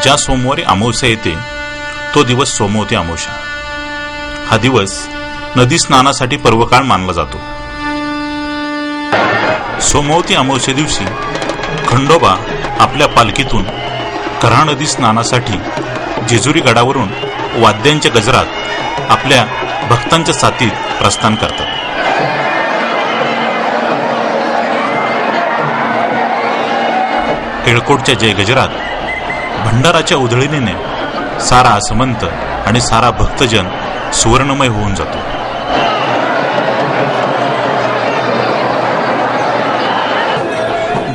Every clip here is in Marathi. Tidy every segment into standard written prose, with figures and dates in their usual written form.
ज्या सोमवारी अमावस्या येते तो दिवस सोमवती अमावस्या. हा दिवस नदी स्नानासाठी पर्वकाळ मानला जातो. सोमवती अमावस्ये दिवशी खंडोबा आपल्या पालखीतून कऱ्हा नदी स्नानासाठी जेजुरी गडावरून वाद्यांच्या गजरात आपल्या भक्तांच्या साथीत प्रस्थान करतात. येळकोटच्या जय गजरात भंडाराच्या उधळणीने सारा आसमंत आणि सारा भक्तजन सुवर्णमय होऊन जातो.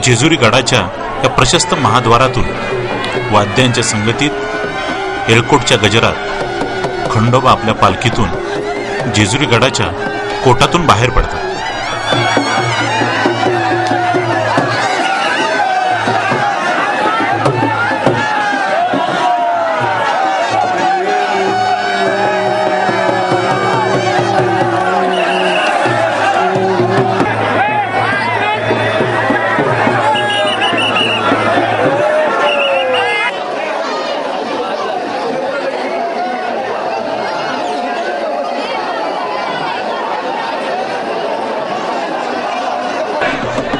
जेजुरी गडाच्या या प्रशस्त महाद्वारातून वाद्यांच्या संगतीत येळकोटच्या गजरात खंडोबा आपल्या पालखीतून जेजुरी गडाच्या कोटातून बाहेर पडतात.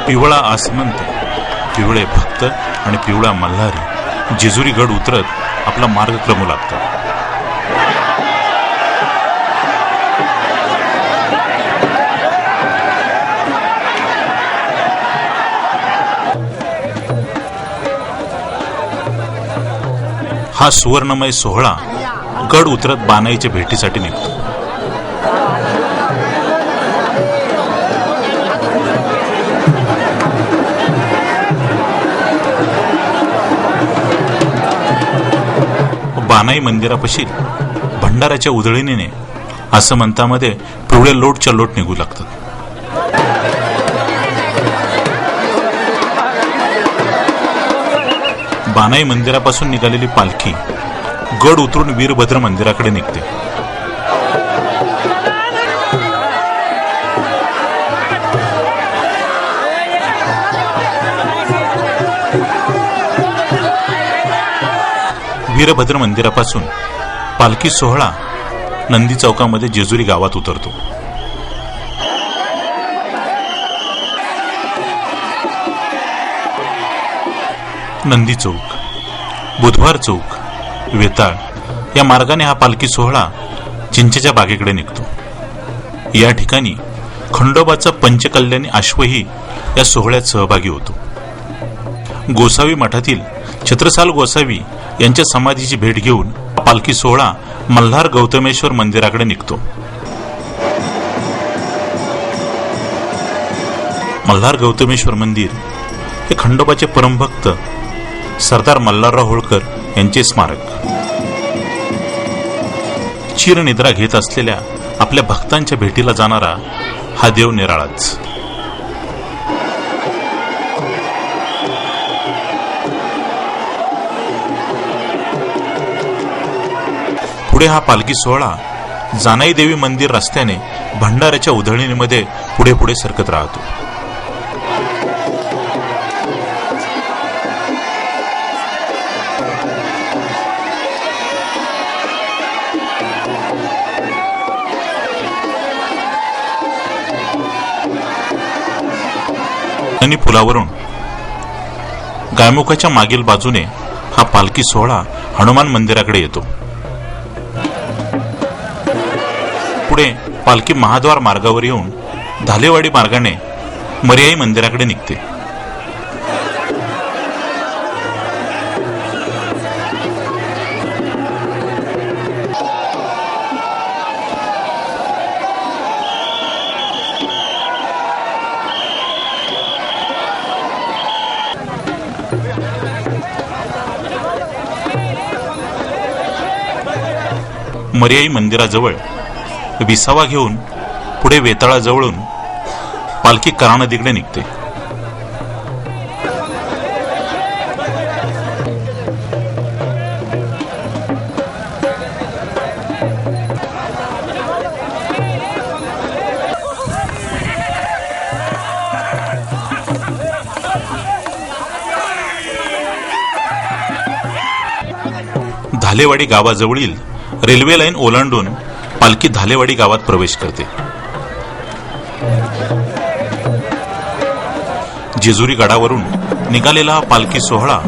पिवळा आसमंत, पिवळे भक्त आणि पिवळा मल्हारी जेजुरी गड उतरत आपला मार्ग क्रमू लागतात. हा सुवर्णमय सोहळा गड उतरत बानाईच्या भेटीसाठी निघतो. बानाई मंदिरापाशी भंडाराच्या उधळणीने आसमंतामध्ये पिवळे लोटच्या लोट निघू लागतात. बानाई मंदिरापासून निघालेली पालखी गड उतरून वीरभद्र मंदिराकडे निघते. वीरभद्र मंदिरापासून पालखी सोहळा नंदी चौकामध्ये जेजुरी गावात उतरतो. नंदी चौक, बुधवार चौक, वेताळ या मार्गाने हा पालखी सोहळा चिंचेच्या बागेकडे निघतो. या ठिकाणी खंडोबाचा पंचकल्याणी अश्वही या सोहळ्यात सहभागी होतो. गोसावी मठातील छत्रसाल गोसावी यांच्या समाधीची भेट घेऊन पालखी सोहळा मल्हार गौतमेश्वर मंदिराकडे निघतो. मल्हार गौतमेश्वर मंदिर हे खंडोबाचे परमभक्त सरदार मल्हारराव होळकर यांचे स्मारक. चिरनिद्रा घेत असलेल्या आपल्या भक्तांच्या भेटीला जाणारा हा देव निराळाच. पुढे हा पालखी सोहळा जानाई देवी मंदिर रस्त्याने भंडाऱ्याच्या उधळणीमध्ये पुढे पुढे सरकत राहतो. आणि पुलावरून गायमुखाच्या मागील बाजूने हा पालखी सोहळा हनुमान मंदिराकडे येतो. पुढे पालखी महाद्वार मार्गावर येऊन धालेवाडी मार्गाने मर्याई मंदिराकडे निघते. मर्याई मंदिराजवळ विसावा घेऊन पुढे वेताळाजवळून पालखी कऱ्हा नदीकडे निघते. धालेवाडी गावाजवळील रेल्वे लाईन ओलांडून पालखी धालेवाडी गावात प्रवेश करते. जेजुरी गडावरून निघालेला हा पालखी सोहळा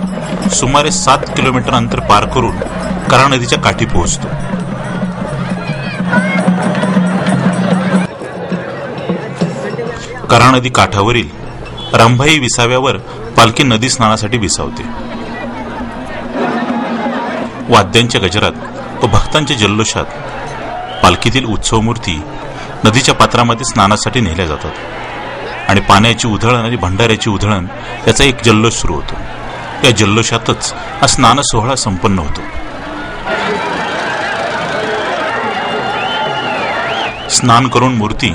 सुमारे 7 किलोमीटर अंतर पार करून कऱ्हा नदीच्या काठी पोहोचतो. कऱ्हा नदी काठावरील रंभाई विसाव्यावर पालखी नदी स्नानासाठी विसावते. वाद्यांच्या गजरात व भक्तांच्या जल्लोषात पालखीतील उत्सव मूर्ती नदीच्या पात्रामध्ये स्नानासाठी नेल्या जातात आणि पाण्याची उधळण आणि भंडाऱ्याची उधळण याचा एक जल्लोष सुरू होतो. या जल्लोषातच हा स्नान सोहळा संपन्न होतो. स्नान करून मूर्ती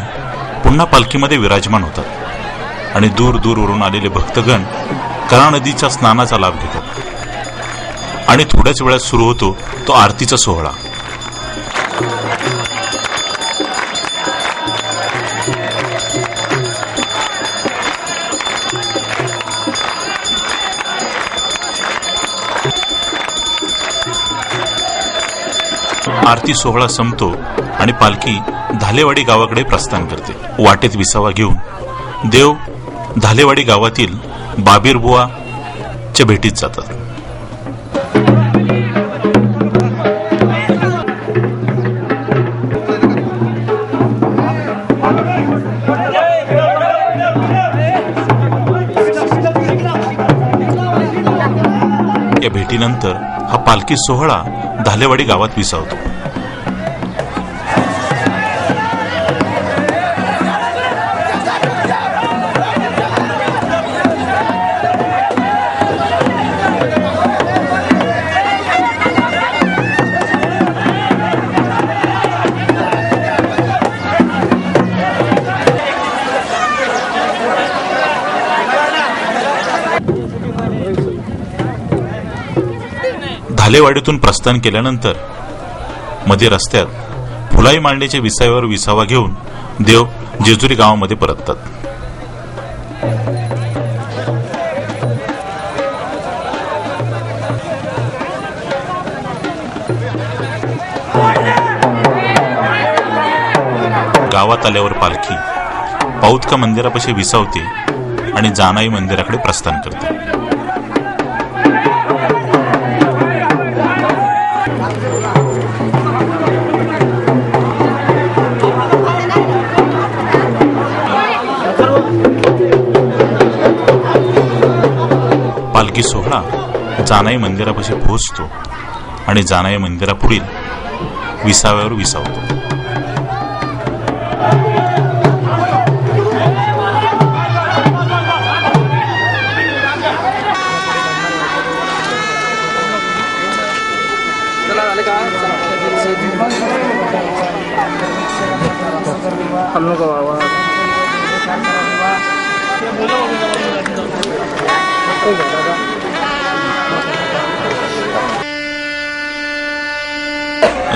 पुन्हा पालखीमध्ये विराजमान होतात आणि दूर दूरवरून आलेले भक्तगण कऱ्हा नदीच्या स्नानाचा लाभ घेतात आणि थोड्याच वेळात सुरू होतो तो आरतीचा सोहळा. आरती सोहळा संपतो आणि पालखी धालेवाडी गावाकडे प्रस्थान करते. वाटेत विसावा घेऊन देव धालेवाडी गावातील बाबीरबुवाच्या भेटीत जातात. या भेटीनंतर हा पालखी सोहळा धालेवाडी गावात विसावतो. धालेवाडीतून प्रस्थान केल्यानंतर मध्ये रस्त्यात फुलाई मांडीच्या विसाव्यावर विसावा घेऊन देव जेजुरी गावामध्ये परततात. गावात आल्यावर पालखी पौतका मंदिरापाशी विसावते आणि जानाई मंदिराकडे प्रस्थान करते. पालखी सोहळा जानाई मंदिरापाशी पोहोचतो आणि जानाई मंदिरापुढील विसाव्यावर विसावतो.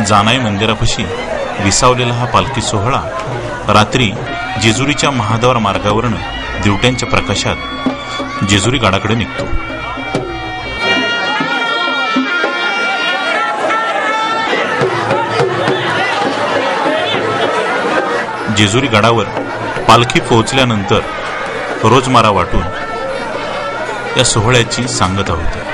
जानाई मंदिरापाशी विसावलेला हा पालखी सोहळा रात्री जेजुरीच्या महाद्वार मार्गावरून दिवट्यांच्या प्रकाशात जेजुरी गडाकडे निघतो. जेजुरी गडावर पालखी पोहोचल्यानंतर रोजमारा वाटून या सोहळ्याची सांगता होते.